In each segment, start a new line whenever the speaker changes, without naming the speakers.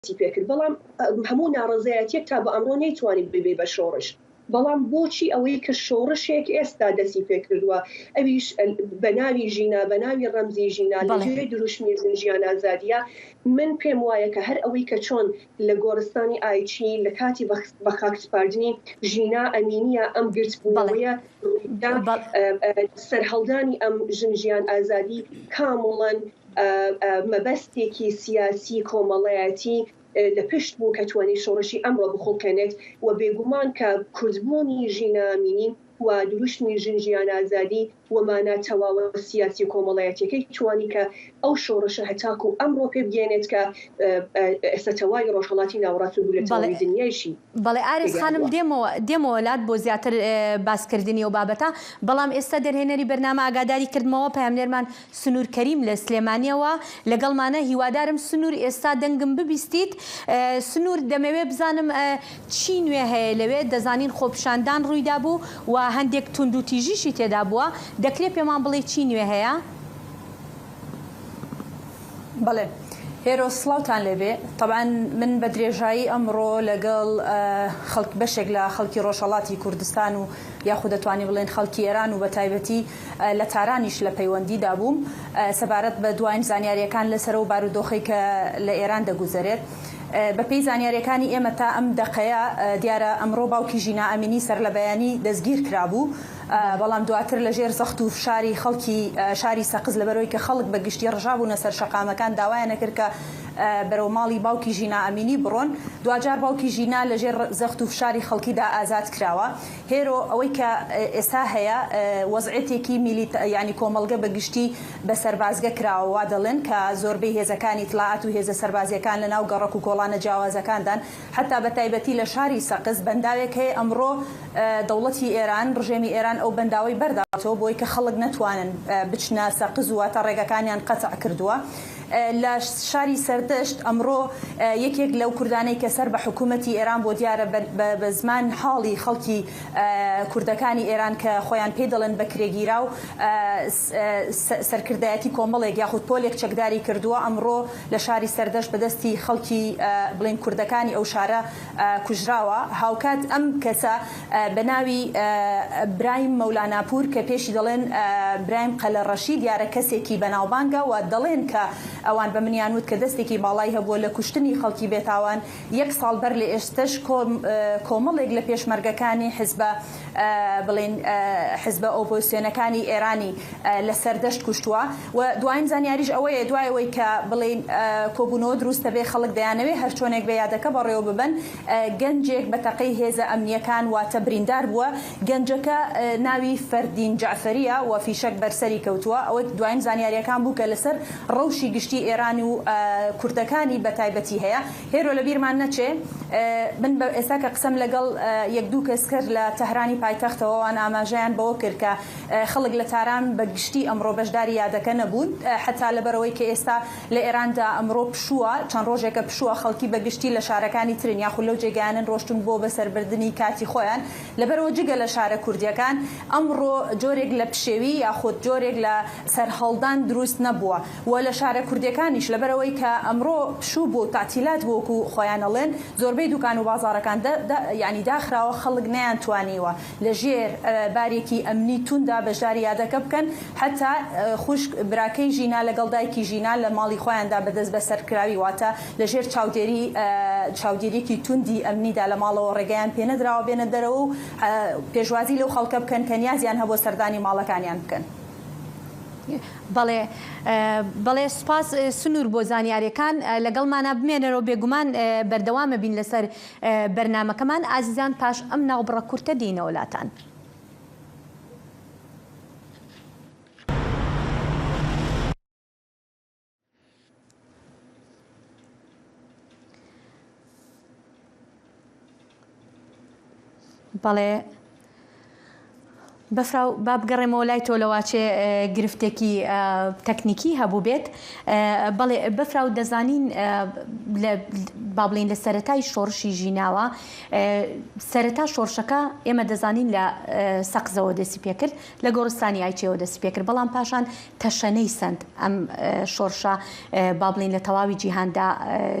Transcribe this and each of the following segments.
پێکرد بەڵام هەموو ناڕزایەتێک تا بە ئەمڕۆ نەیتوانی ببێ بە شۆڕش بەڵام بۆچی ئەوەی کە شۆڕشێک ئێستا دەستی پێکردووە ئەویش بە ناوی ژینا بە ناوی ڕەمزی ژینا لەژێ دروشمی ژیان ئازادیە من پێم وایە کە هەر ئەوەی کە چۆن لە گۆڕستانی ئایچی لە کاتی بە خاکسپاردنی ژینا ئەمینیە ئەم گرتبوونەوەیە سەرهەڵدانی ئەم ژیان ئازادی کامڵەن مەبەستێکی سیاسی کۆمەڵایەتی لە پشت بوو کە توانی شۆڕشی ئەمڕۆ بخۆکەنێت و بێگومان کە کوردبوونی ژینا ئەمینی و دروشمی ژیان ئازادی وەمانە تەواوە سیاسی کۆمەڵایەتەکەی توانی کە ئەو شۆڕشە هەتاکو ئەمڕۆ پێ بگەێنێت کە ئێستا تەواوی ڕۆژهەڵاتی ناوەڕاست و دەوڵەتی دنیایشی.
بەڵێ ئارێز خانم دێمەوە وڵات بۆ زیاتر باسکردنی و بابەتە بەڵام ئێستا دەرهێنەری بەرنامە ئاگاداری کردمەوە پەیامنێرمان سنوور کەریم لە سلێمانیەوە لەگەڵمانە هیوادارم سنوور ئێستا دەنگم ببیستیت. سنوور دەمەوێت بزانم چی نوێ هەیە لەوێ دەزانین خۆپشاندان ڕوویدا بوو و هەندێک تونند و تیژیشی تێدا بووە دەکرێت پێمان بڵێ چی نوێ هەیە؟
بەڵێ هێرۆ سڵاوتان لێبێ طبعاً من بە درێژایی ئەمڕۆ لەگەڵ خەڵک بەشێک لە خەڵکی ڕۆژهەڵاتی کوردستان و یاخود دەتوانین بڵێن خەڵکی ئێران و بە تایبەتی لە تارانیش لە پەیوەندیدا بووم سەبارەت بە دوایین زانیاریەکان لەسەر و بارودۆخی کە لە ئێران دەگوزارێت. بەپێی زانیاریەکانی ئێمە تا ئەم دقەیە دیارە ئەمڕۆ باوکی ژینا ئەمینی سەر لە بەیانی دەستگیر کرابوو بەڵام دواتر لە ژێر زەخت و فشاری خەڵکی شاری سەقز لەبەرەوەی کە خەڵک بە گشتی ڕژابوونە سەر شەقامەکان داوایە نەکرد کە بەرەو ماڵی باوکی ژینا ئەمینی بڕۆن دوجار باوکی ژینا لە ژێر زەخت و فشاری خەڵکیدا ئازاد کراوە. هێرۆ ئەوەی کە ئێستا هەیە وەزعێتێکی ینی کۆمەڵگە بە گشتی بە سەربازگە کراوە وا دەڵێن کە زۆربەی هێزەکانی تڵاعات و هێزە سەربازیەکان لە ناو گەڕک و کۆڵانە جیاوازەکاندان حتا بە تایبەتی لە شاری سەقز بەنداوێک هەیە ئەمڕۆ دەوڵەتی ئێران ڕژێمی ئێران ئەو بەنداوەی بەرداوەتەوە بۆی کە خەڵک نەتوانن بچنە سەقز و واتە ڕێگەکانیان قەتع کردووە. لە شاری سەردەشت ئەمڕۆ یەکێک لەو کوردانەی کە سەر بە حکوومەتی ئێران بۆ دیارە بە زمان حاڵی خەڵکی کوردەکانی ئێران کە خۆیان پێ دەڵێن بە کرێگیرا و سەرکردایەتی کۆمەڵێک یاخود پۆلێک چەکداری کردووە ئەمڕۆ لە شاری سەردەشت بەدەستی خەڵکی بڵێن کوردەکانی ئەو شارە کوژراوە. هاوکات ئەم کەسە بە ناوی برایم مەولاناپور کە پێشی دەڵێن برایم قەلەڕەشی دیارە کەسێکی بەناوبانگە و دەڵێن کە ئەوان بە منیانوت کە دەستێکی باڵای هەبووە لە کوشتنی خەڵکی بێتاوان یەک ساڵ بەر لە ئێستش کۆمەڵێک لە پێشمەرگەکانی بڵێن حزبە ئۆپۆزیسیۆنەکانی ئێرانی لە سەردەشت کوشتووە و دوایین زانیاریش ئەوەیە دوایەوەی کە بڵێن کۆبوونەوە دروستە بێ خەڵک دەیانەوێ هەر چۆنێک بە یادەکە بەڕێوە ببن گەنجێک بە تەقەی هێزە ئەمنیەکان واتە بریندار بووە گەنجەکە ناوی فەردین جعفەریە و فیشەک بەرسەری کەوتووە ئەوە دوایین زانیاریەکان بوو کە لەسەر ڕەوشی گشتی ئێرانی و کوردەکانی بە تایبەتی هەیە. هێرۆ لە بیرمان نەچێ من ئێستا کە قسەم لەگەڵ یەک دوو کەس کرد لە تەهرانی پایتەختەوەوان ئاماژەیان بەوە کرد کە خەڵک لە تاران بە گشتی ئەمڕۆ بەشداری یادەکە نەبوون حتا لەبەرەوەی کە ئێستا لە ئێراندا ئەمڕۆ پشووە چەند ڕۆژێکە پشووە خەڵکی بە گشتی لە شارەکانی ترن یاخود لەو جێگایانن ڕۆشتون بۆ بەسەربردننی کاتی خۆیان لەبەرەوە جگە لە شارە کوردیەکان ئەمڕۆ جۆرێک لە پشێوی یاخود جۆرێک لە سەرهەڵدان دروست نەبووە و لە شارە کوردیەکانیش لەبەرەوەی کە ئەمڕۆ پشوو بۆ تاعتیلات بۆکو خۆیانەڵێن زۆربەی دوکان و بازارەکان ینی داخراوە خەڵک نەیانتوانیوە لە ژێر بارێکی ئەمنی توندا بەشداری یادەکە بکەن حتا خوشک براکەی ژینا لەگەڵ دایکی ژینا لە ماڵی خۆیاندا بەدەست بە سەرکراوی واتە لە ژێر چاودێریەکی توندی ئەمنیدا لە ماڵەوە ڕێگەیان پێ نەدراوە بێنە دەرەوە و پێشوازی لەو خەڵکە بکەن کە نیازیان هەبوو سەردانی ماڵەکانیان بکەن.
بەڵێ سوپاس سنوور بۆ زانیاریەکان لەگەڵمانە بمێنەرەوە بێگومان بەردەوامە بین لەسەر بەرنامەکەمان ئازیزان پاش ئەم ناوبڕە کورتە دینە وڵاتان. بەڵێ بەفراو با بگەڕێمەوە لای تۆ لەواچێ گرفتێکی تەکنیکی هەبوو بێت بەڵێ بەفراو دەزانین با بڵێن لە سەرەتای شۆڕشی ژیناوە سەرەتا شۆڕشەکە ئێمە دەزانین لە سەقزەوە دەستی پێکرد لە گۆڕستانی ئایچێەوە دەستی پێکرد بەڵام پاشان تەشەنەی سند ئەم شۆڕشە با بڵێن لە تەواوی جیهاندا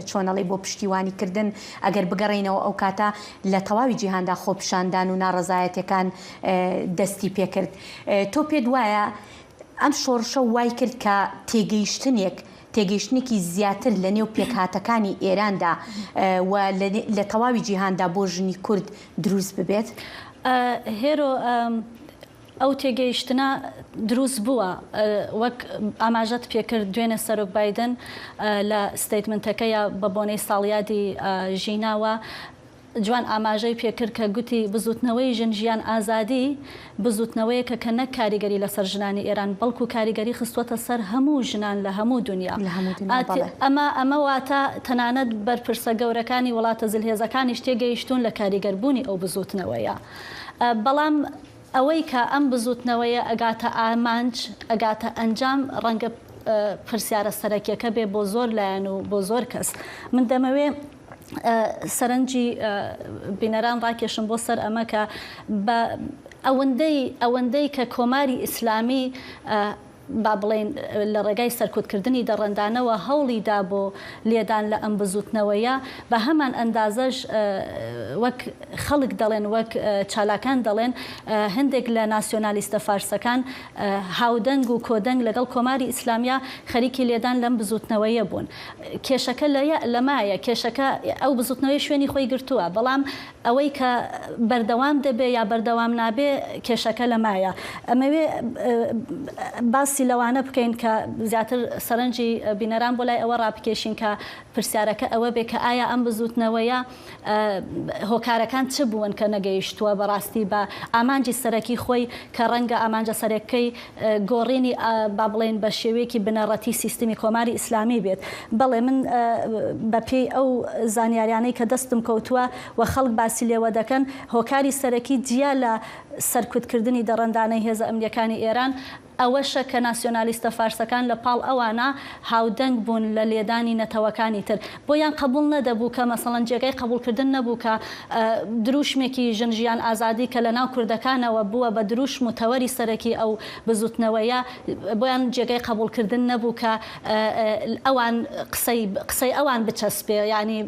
چۆنەڵی بۆ پشتیوانیکردن ئەگەر بگەڕێنەوە ئەو کاتە لە تەواوی جیهاندا خۆپیشاندان و ناڕەزایەتەکان دەستی پێکرد. تۆ پێت وایە ئەم شۆڕشە وای کرد کە تێگەیشتنێکی زیاتر لە نێو پێکهاتەکانی ئێراندا و لە تەواوی جیهاندا بۆ ژنی کورد دروست ببێت؟
هێرۆ ئەو تێگەیشتنە دروست بووە وەک ئاماژەت پێکرد دوێنێ سەرۆک بایدن لە ستەیتمنتەکەیە بە بۆنەی ساڵیادی ژیناوە جوان ئاماژەی پێکرد کە گوتی بزوتنەوەی ژن ژیان ئازادی بزوتنەوەیەکە کە نەک کاریگەری لەسەر ژنانی ئێران بەڵکو کاریگەری خستوەتە سەر هەموو ژنان لە هەموو دنیا. ئەمە واتە تەنانەت بەرپرسە گەورەکانی وڵاتە زلهێزەکانی تێگەیشتون لە کاریگەربوونی ئەو بزوتنەوەیە. بەڵام ئەوەی کە ئەم بزوتنەوەیە ئەگاتە ئامانج ئەگاتە ئەنجام ڕەنگە پرسیارە سەرەکیەکە بێ بۆ زۆر لایەن و بۆ زۆر کەس. من دەمەوێ سەرنجی بینەران ڕاکێشم بۆ سەر ئەمە کە بە ئەوەندەی کە کۆماری ئیسلامی با بڵێن لە ڕێگای سەرکوتکردنی دەڕەندانەوە هەوڵیدا بۆ لێدان لە ئەم بزوتنەوەیە بە هەمان ئەندازەش وەک خەڵک دەڵێن وەک چالاکان دەڵێن هەندێک لە ناسیۆنالیستە فارسەکان هاودەنگ و کۆدەنگ لەگەڵ کۆماری ئیسلامیا خەریکی لێدان لەم بزوتنەوەیە بوون. کێشەکە لەمایە کێشەکە ئەو بزوتنەوەی شوێنی خۆی گرتووە بەڵام ئەوەی کە بەردەوام دەبێ یا بەردەوام نابێ کێشەکە لەمایە. ئەمەوێ باسی لەوانە بکەین کە زیاتر سەرنجی بینەران بۆ لای ئەوە ڕابکێشین کە پرسیارەکە ئەوە بێ کە ئایا ئەم بزوتنەوەیە هۆکارەکان چ بوون کە نەگەیشتووە بەڕاستی بە ئامانجی سەرەکی خۆی کە ڕەنگە ئامانجە سەرەکەی گۆڕینی با بڵێن بە شێوەیەکی بنەڕەتی سیستمی کۆماری ئیسلامی بێت. بەڵێ من بەپێی ئەو زانیاریانەی کە دەستم کەوتووە و خەڵک باسی لێوە دەکەن هۆکاری سەرەکی جیا لە سەرکوتکردنی دەڕەندانەی هێزە ئەمریکانی ئێران ئەوەشە کە ناسیۆنالیستە فارسەکان لە پاڵ ئەوانە هاودەنگ بوون لە لێدانی نەتەوەکانی تر بۆیان قبول نەدەبوو کە مەسەڵەن جێگەی قبولکردن نەبوو کە دروشمێکی ژن ژیان ئازادی کە لە ناو کوردەکانەوە بووە بە دروشم و تەوەری سەرەکی ئەو بزوتنەوەیە بۆیان جێگەی قبولکردن نەبوو کە ئەوان قسەی ئەوان بچەسپێ ینی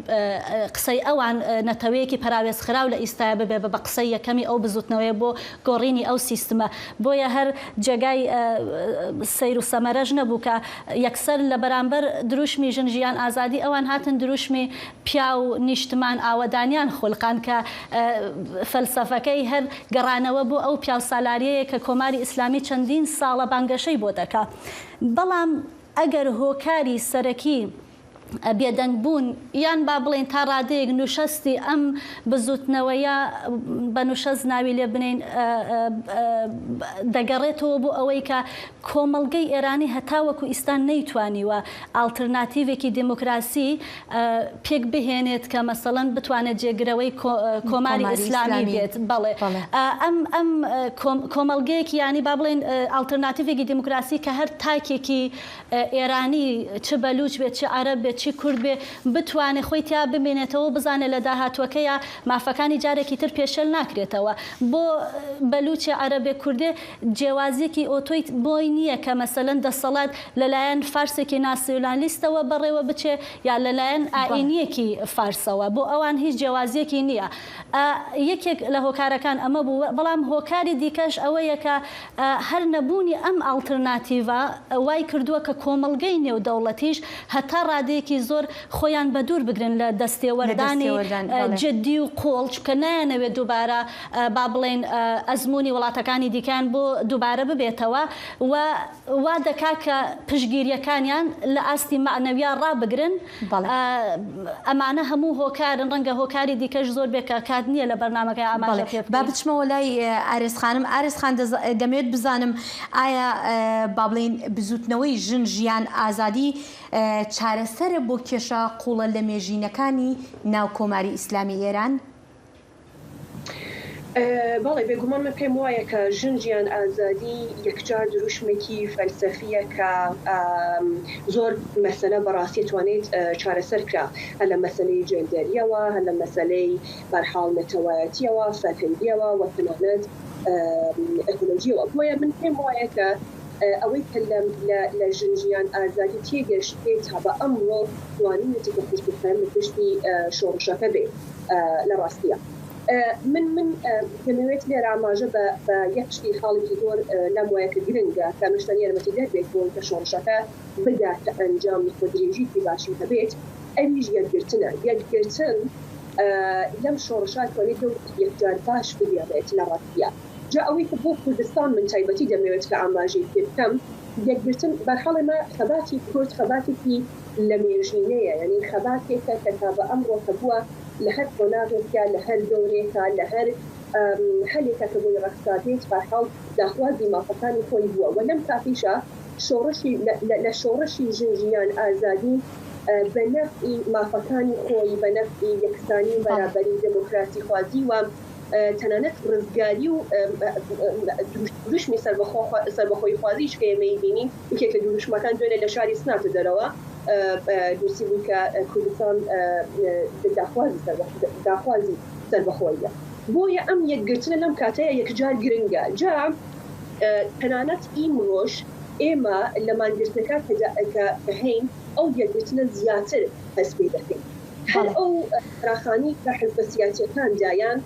قسەی ئەوان نەتەوەیەکی پەراوێزخراو لە ئیستایە ببێ بە قسەی یەکەمی ئەو بزوتنەوەیە بۆ گۆڕینی ئەو سیستمە بۆیە هەر جێگای سیر و سەمەرەژ نەبوو کە یەکسەر لە بەرامبەر دروشمی ژن ژیان ئازادی ئەوان هاتن دروشمی پیا و نیشتمان ئاوەدانیان خولقان کە فەلسەفەکەی هەر گەڕانەوە بۆ ئەو پیا و سالاریەیە کە کۆماری ئیسلامی چەندین ساڵە بانگەشەی بۆ دەکا. بەڵام ئەگەر هۆکاری سەرەکی بێدەنگ بوون یان با بڵێن تا ڕادەیەک نوشەستی ئەم بزوتنەوەیە بە نوشەز ناوی لێ بنین دەگەڕێتەوە بۆ ئەوەی کە کۆمەڵگەی ئێرانی هەتاوەکو ئیستان نەیتوانیوە ئالترناتیڤێکی دموکراسی پێک بهێنێت کە مەسەڵەن بتوانێت جێگرەوەی کۆماری ئیسلامی بێت. بەڵێ ئەم کۆمەڵگەیەکی ینی با بڵێن ئالترناتیڤێکی دموکراسی کە هەر تاکێکی ئێرانی چ بەلوچ بێت چ عەرەب بێت چی کورد بێ بتوانێت خۆی تیا بمێنێتەوە بزانێت لە داهاتوەکەیە مافەکانی جارێکی تر پێشەل ناکرێتەوە. بۆ بەلوچی عەرەبێ کوردێ جیاوازیەکی ئۆتۆی بۆی نییە کە مەسەلەن دەسەڵات لەلایەن فارسێکی ناسیۆنالیستەوە بەڕێوە بچێ یا لەلایەن ئائینیەکی فارسەوە بۆ ئەوان هیچ جیاوازیەکی نییە. یەکێک لە هۆکارەکان ئەمە بوو بەڵام هۆکاری دیکەش ئەوەیە کە هەر نەبوونی ئەم ئالترناتیڤە وای کردووە کە کۆمەڵگەی نێودەوڵەتیش هەتا ڕادەیەکی زۆر خۆیان بە دوور بگرن لە دەستێوەردانی جددی و قۆڵ چکە نایەنەوێت دووبارە با بڵێن ئەزمموی وڵاتەکانی دیکان بۆ دووبارە ببێتەوە و وا دەکا کە پشگیریەکانیان لە ئاستی معنەویا ڕابگرن. ئەمانە هەموو هۆکارن ڕەنگە هۆکاری دیکەش زۆر بێکە کات نییە لە بەرنامەکەی ئاماژە پێ
با بچمەوە لای ئارێز خانم. ئارێز خان دەمەوێت بزانم ئایا با بڵێن بزوتنەوەی ژن ژیان ئازادی چارەسەرە بۆ کێشە قوڵە لە مێژینەکانی ناو کۆماری ئیسلامی ئێران؟
بەڵێ بێگومان من پێم وایە کە ژنجیان ئازادی یەکجار دروشمێکی فەلسەفیە کە زۆر مەسەلە بەڕاستی توانێت چارەسەر کرا هە لە مەسەلەی جێندەریەوە هە لە مەسەلەی بەرحاڵ نەتەوایەتیەوە فەرهنگیەوە و تەنانەت ئەکۆلۆژیەوە بۆیە من پێم وایە کە ئەوەی کە لە ژنجیان ئازادی تێگەشتێت تا بە ئەمڕۆ توانێت بە پشتی شۆڕشەکە بێت لە ڕاستیە. من دەمەوێت لێرە ئاماژە بە یەک شتی خاڵێکی زۆر لەم وایەکە گرنگە کە مشتەن یارمەتی دەربێت بۆ کە شۆڕشەکە بدات ئەنجامی خۆدرێژی باشی هەبێت ئەویش یەکگرتنە یەکگرتن لەم شۆڕشات توانێت یەکجار باش بگەڕێت لە ڕاستیە. جا ئەوەی کە بۆ کوردستان من تایبەتی دەمەوێت کە ئاماژەی پێ بکەم یەکگرتن بەرحاڵ ئێمە خەباتی کورد خەباتێکی لە مێژینەیە یعنی خەباتێکە کە تا بە ئەمڕۆ کە بووە لە هەر قۆناغێکە لە هەر دەورێکە لە هەر هەلێکە کە بۆی ڕەخسادێت بەرحاڵ داخوازی مافەکانی خۆی بووە و لەم کافیشە لە شۆڕشی ژنجیان ئازادی بە نەفعی مافەکانی خۆی بە نەفعی یەکسانی بەرابەری دموکراسی خوازی و تەنانەت ڕزگاری و دروشمی سەربەخۆی خوازیش کە ئێمەی بینین یەکێکە دروشمەکان دوێنێ لە شاری سناتە دەرەوە دووسی بوو کە کوردستان داخوازی سەربەخۆیە بۆیە ئەم یەکگرتنە لەم کاتەیە یەکجار گرنگە جا تەنانەت ئیمڕۆژ ئێمە لە مانگرتنەکە کە هەین ئەو یەکگرتنە زیاتر هەست پێ دەکەین هەر ئەو فراخانی کە حزبە سیاسیەکان دایان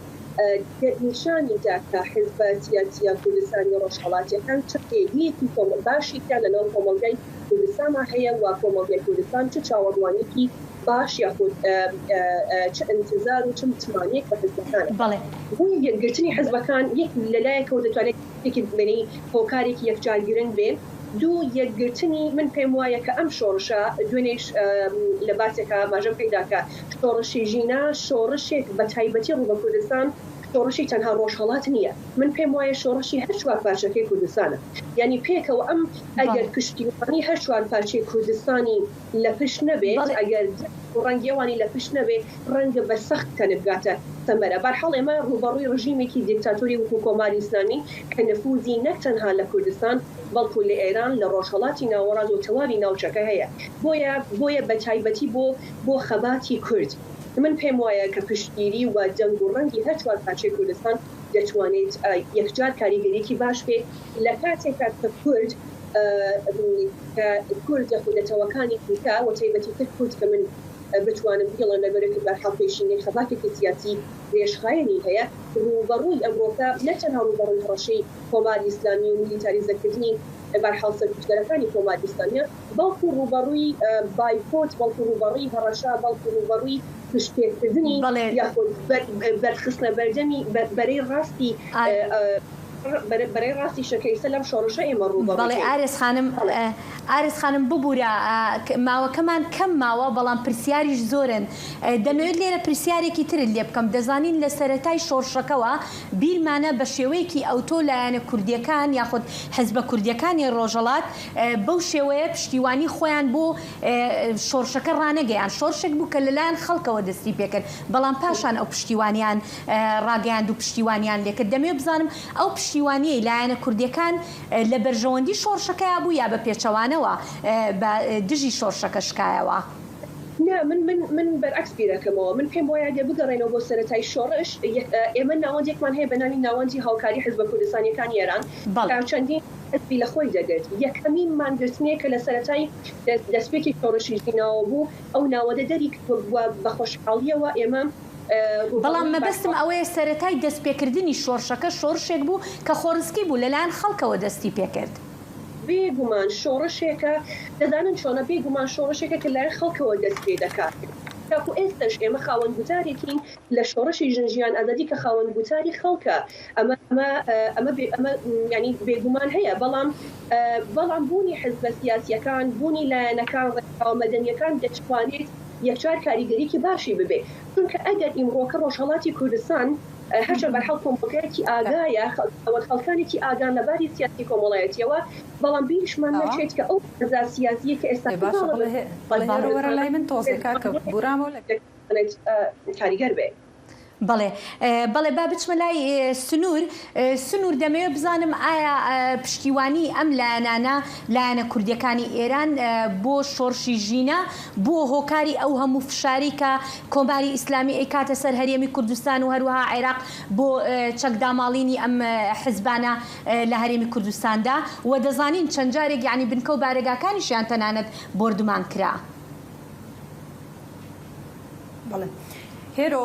نیشانی دا کە حزبە سیاسیە کوردستانی ڕۆژهەڵاتیەکان چ پێویەتی باشیکیان لەناو کۆمەڵگەی کوردستانە هەیە و کۆمەڵگەی کوردستان چه چاوەڕوانێکی باش یاخود چه انتظار و چه متمانیەک بە حزبەکانە بۆ یەکگرتنی حزبەکان یەک لەلایەکەوە دەتوانێت بێنی هۆکارێکی یەکجار گرنگ بێن دوو یەکگرتنی من پێم وایە کە ئەم شۆڕشە دوێنێش لە باسێکە ماژەم پێداکە شۆڕشی ژینا شۆڕشێک بە تایبەتی ڕوو بە کوردستان شۆڕشی تەنها ڕۆژهەڵات نییە من پێم وایە شۆڕشی هەر چوار پارچەکەی کوردستانە یعنی پێکەوە ئەم ئەگەر پشتیوانی هەر چوار پارچەی کوردستانی لە پشت نەبێت ئەگەر ڕەنگیێوانی لە پشت نەبێت ڕەنگە بە سەخت کە نبگاتە سەمەرە بەرحاڵ ئێمە ڕوبەڕووی ڕژیمێکی دیکتاتۆری وەکو کۆماری ئیسلامی کە نەفوزی نەک تەنها لە کوردستان بەڵکو لە ئێران لە ڕۆژهەڵاتی ناوەڕاست و تەواوی ناوچەکە هەیە بۆیە بە تایبەتی بۆ خەباتی کورد من پێم وایە کە پشتگیری و دەنگ و ڕەنگی هەر چوار پارچەی کوردستان دەتوانێت یەکجار کاریگەریەکی باش بێت لە کاتێکە کە کورد یەخودەتەوەکانی کوردکە و تایبەتی تر کورد کە من بتوانم بڵێن لەبەرێکی بەرحەڵپێشینەی خەباتێکی سیاسی درێژخایەنی هەیە ڕوبەڕووی ئەمڕۆکە نەتەنها ڕوبەڕووی ڕەشەی کۆماری ئیسلامی و میلیتاریزەکردنی بەرحاڵ سەرکوتگەرەکانی کۆماری ئیسلامیە بەڵکو ڕوبەڕووی بایکۆت بەڵکو ڕوبەڕووی هەڕەشا بەڵکو ڕوبەڕووی پشتپێکردنی یاخود بەرخستنە بەردەمی بەرەی ڕاستی بەرەی ڕاستی شەکەیسە لەم شۆڕشە ئێمە ڕوبەڕووی
ئارس خانم ببوورە ماوەکەمان کەم ماوە بەڵام پرسیاریش زۆرن دەمەوێت لێرە پرسیارێکی ترت لێ بکەم دەزانین لە سەرەتای شۆڕشەکەوە بیرمانە بە شێوەیەکی ئەوتۆ لایەنە کوردیەکان یاخود حزبە کوردیەکانی ڕۆژهەڵات بەو شێوەیە پشتیوانی خۆیان بۆ شۆڕشەکە ڕانەگەیان شۆڕشێک بوو کە لەلایەن خەڵکەوە دەستی پێکرد بەڵام پاشان ئەو پشتیوانیان ڕاگەیاند و پشتیوانیان لێکرد دەمەوێت بزانم ئەو پشتیوانیەی لایەنە کوردیەکان لە بەرژەوەندی شۆڕشەکەیا بوو یا بە پێچەوانەوە بە دژی شۆڕشەکە شکایەوە
من بەرعکس بیرەکەمەوە من پێم وایە دێ بگەڕێنەوە بۆ سەرەتای شۆڕش ئێمە ناوەندێکمان هەیە بەناوی ناوەندی هاوکاری حزبە کوردستانیەکان ئێران چەندین ئەسبی لە خۆی دەگرێت یەکەمین مانگرتنێ کە لە سەرەتای دەستپێکی شۆڕشی ژیناوە بوو ئەو ناوەدە دەری بە خۆشحاڵیەوە ئێمە
بەڵام مەبەستم ئەوەیە سەرەتای دەستپێکردنی شۆڕشەکە شۆڕشێک بوو کە خۆڕسکی بوو لەلایەن خەڵکەوە دەستی پێکرد
بێگومان شۆڕشێکە دەزانن چۆنە بێگومان شۆڕشێکە کە لای خەڵکەوە دەست پێ دەکات تاکو ئێستش ئێمە خاوەنگوتارێکین لە شۆڕشی ژنجیان ئازادی کە خاوەنگوتاری خەڵکە ئەمە ینی بێگومان هەیە بەڵام بوونی حزبە سیاسیەکان بوونی لایەنەکان ڕێکاومەدەنیەکان دەتوانێت یەکجار کاریگەریکی باشی ببێ چونکە ئەگەر ئیمڕۆکە ڕۆژهەڵاتی کوردستان هەرچەند بەرحەڵ کۆمەڵگەیەکی ئاگایە خەڵکانێکی ئاگان لەباری سیاسی کۆمەڵایەتیەوە بەڵام بیرشمان نەچێت کە ئەو قەزا سیاسیە کە ئێستا
وەرە لای من تۆزێکا کە بورامەوە
کاریگەر بێ
بەڵێ بەڵێ با بچمە لای سنوور دەمەوێت بزانم ئایا پشتیوانی ئەم لایەنە کوردیەکانی ئێران بۆ شۆڕشی ژینە بۆ هۆکاری ئەو هەموو فشاری کە کۆماری ئیسلامی ئەیکاتە سەر هەرێمی کوردستان و هەروەها عێراق بۆ چەکداماڵینی ئەم حزبانە لە هەرێمی کوردستاندا و دەزانین چەند جارێک یعنی بنکە و بارێگاکانیشیان تەنانەت بردومان کرا.
بەڵێ هێرۆ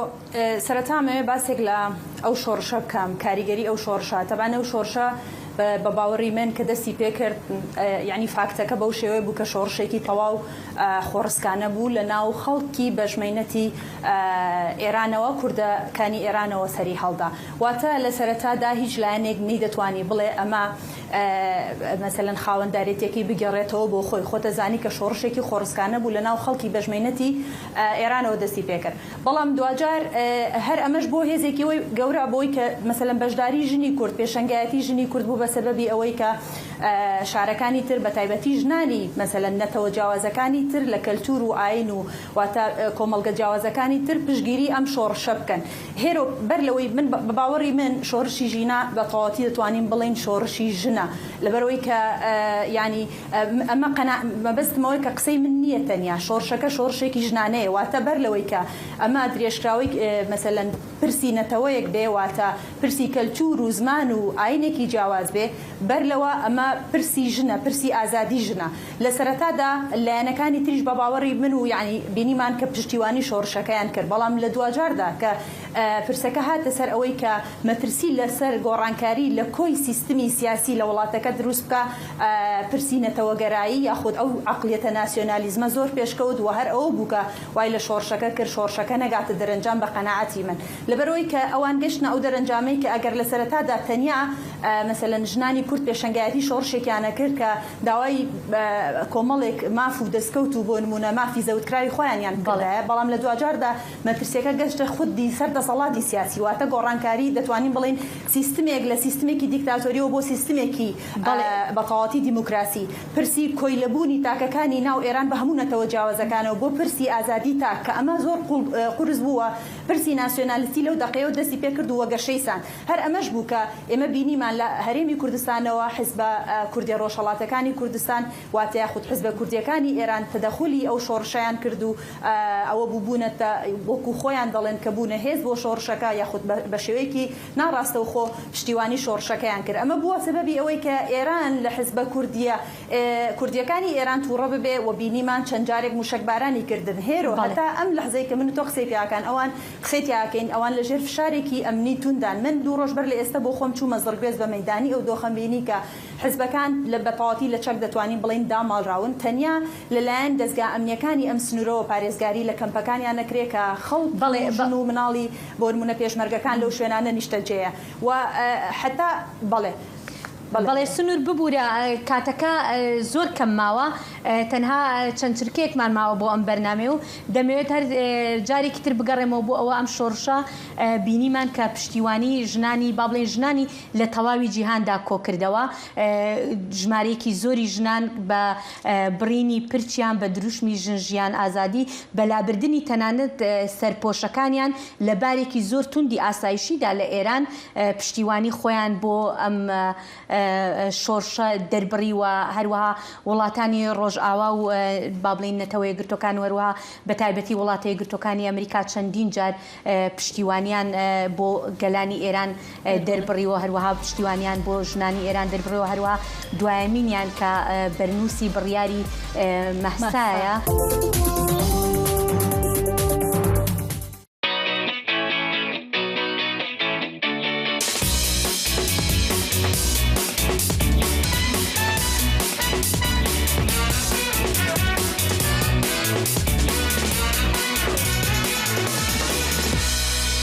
سەرەتامەوێ باسێک لە ئەو شۆڕشە بکەم کاریگەری ئەو شۆڕشە تەبانە ئەو شۆڕشە بە باوەڕی من کە دەستی پێکرد یعنی فاکتەکە بەو شێوەیە بوو کە شۆڕشێکی تەواو خۆڕسکانە بوو لە ناو خەڵکی بەژمەینەتی ئێرانەوە کوردەکانی ئێرانەوە سەری هەڵدا واتە لە سەرەتادا هیچ لایەنێک نەیدەتوانی بڵێ ئەمە مەسەلەن خاوەنددارێتێکی بگەڕێتەوە بۆ خۆی خۆتەزانی کە شۆڕشێکی خۆڕسکانە بوو لە ناو خەڵکی بەژمەینەتی ئێرانەوە دەستی پێکرد بەڵام دوجار هەر ئەمەش بۆ هێزێکی وی گەورە بۆی کە مەسەلەن بەشداری ژنی کورد پێشەنگایەتی ژنی کورد بوو بەسەبەبی ئەوەی کە شارەکانی تر بە تایبەتی ژنانی مەسەلەن نەتەوە جیاوازەکانی تر لە کەلتور و ئاین و واتە کۆمەڵگە جیاوازەکانی تر پشتگیری ئەم شۆڕشە بکەن هێرۆ بەر لەوەی من بە باوەڕی من شۆڕشی ژینە بە تەواوەتی دەتوانین بڵین شۆڕشی ژنە لەبەرەوەی کە ینی ئەمە مەبەستمەوەی کە قسەی من نییە تەنیا شۆڕشەکە شۆڕشێکی ژنانەیە واتە بەر لەوەی کە ئەمە درێژکراوی مەسەلەن پرسی نەتەوەیەک بێ واتە پرسی کەلتور و زمان و ئاینێکی جیاواز بێ بەر لەوە ئەمە پرسی ژنە پرسی ئازادی ژنە لە سەرەتادا لایەنەکانی تریش بە باوەڕی من و یعنی بینیمان کە پشتیوانی شۆڕشەکەیان کرد بەڵام لە دوجاردا کە پرسەکە هاتە سەر ئەوەی کە مەترسی لەسەر گۆڕانکاری لە کۆی سیستمی سیاسی لە وڵاتەکە دروست بکە پرسی نەتەوەگەرایی یاخود ئەو عەقلیەتە ناسیۆنالیزمە زۆر پێشکەوت و هەر ئەوە بووکە وای لە شۆڕشەکە کرد شۆڕشەکە نەگاتە دەرەنجام بە قەناعەتی من لەبەرەوەی کە ئەوان گەشتنە ئەو دەرەنجامەی کە ئەگەر لە سەرەتادا تەنیا مەسەلەن ژنانی کورد پێشەنگایەتی شۆڕشێکیانە کرد کە داوای کۆمەڵێک ماف و دەستکەوت و بۆ نمونە مافی زەوتکراوی خۆیانیان بڵێ بەڵام لە دوجاردا مەترسیەکە گەشتە خودی سەردەسەڵاتی سیاسی واتە گۆڕانکاری دەتوانین بڵین سیستمێک لە سیستمێکی دیکتاتۆریەوە بۆ سیستمێکی بەتەواوەتی دیموکراسی پرسی کۆیلەبوونی تاکەکانی ناو ئێران بە هەموو نەتەوە جیاوازەکانەوە بۆ پرسی ئازادی تاک کە ئەمە زۆر قورس بووە پرسی ناسیۆنالیستی لەو دەقەیەوە دەستی پێکرد و وەگەشەیسان هەر ئەمەش بوو کە ئێمە بینیمان لە هەرێمی کوردستانەوە حیزبە کوردی ڕۆژهەڵاتەکانی کوردستان واتە یاخود حیزبە کوردیەکانی ئێران تەدەخولی ئەو شۆڕشەیان کرد و ئەوە بوونەتە وەکو خۆیان دەڵێن کە بوونە هێز بۆ شۆڕشەکە یاخود بە شێوەیەکی ناڕاستەوخۆ پشتیوانی شۆڕشەکەیان کرد ئەمە بووە سەبەبی ئەوەی کە ئێران لە حیزبە کوردیەکانی ئێران تووڕە ببێ و بینیمان چەند جارێک موشکبارانی کردن هێرۆ هەتا ئەم لەحزەی کە من تۆ قسەی پیاکان ئەوان قسەیتیاکەین ئەوان لەژێر فشارێکی ئەمنی توندان من 2 ڕۆژ بەر لە ئێستا بۆ خۆم چوومە زڵگوێز بە مەیدانی ئەو دۆخەمبینی کە حزبەکان لە بەتەواوەتی لە چەک دەتوانین بڵین داماڵراون تەنیا لەلایەن دەستگا ئەمنیەکانی ئەم سنوورەوە پارێزگاری لە کەمپەکانیان نەکرێت کە خەڵک ژن و مناڵی بۆ نمونە پێشمەرگەکان لەو شوێنانە نیشتەجێیە و حتا
بەڵێ سنوور ببوورە کاتەکە زۆر کەم ماوە تەنها چەند چرکێکمان ماوە بۆ ئەم بەرنامێ و دەمەوێت هەر جارێکی تر بگەڕێمەوە بۆ ئەوە ئەم شۆڕشە بینیمان کە پشتیوانی ژنانی با بڵێن ژنانی لە تەواوی جیهاندا کۆکردەوە ژمارەیەکی زۆری ژنان بە بڕینی پرچیان بە دروشمی ژنژیان ئازادی بەلابردنی تەنانەت سەرپۆشەکانیان لە بارێکی زۆر توندی ئاسایشیدا لە ئێران پشتیوانی خۆیان بۆ ئەم شۆڕشە دەربڕی و هەروەها وڵاتانی ڕۆژئاوا و با بڵین نەتەوە یەکگرتوەکان وەروەها بە تایبەتی وڵاتە یەکگرتوەکانی ئەمریکا چەندین جار پشتیوانیان بۆ گەلانی ئێران دەربڕیەوە هەروەها پشتیوانیان بۆ ژنانی ئێران دەربڕیەوە هەروەها دوایەمینیان کە بەرنووسی بڕیاری مەحسایە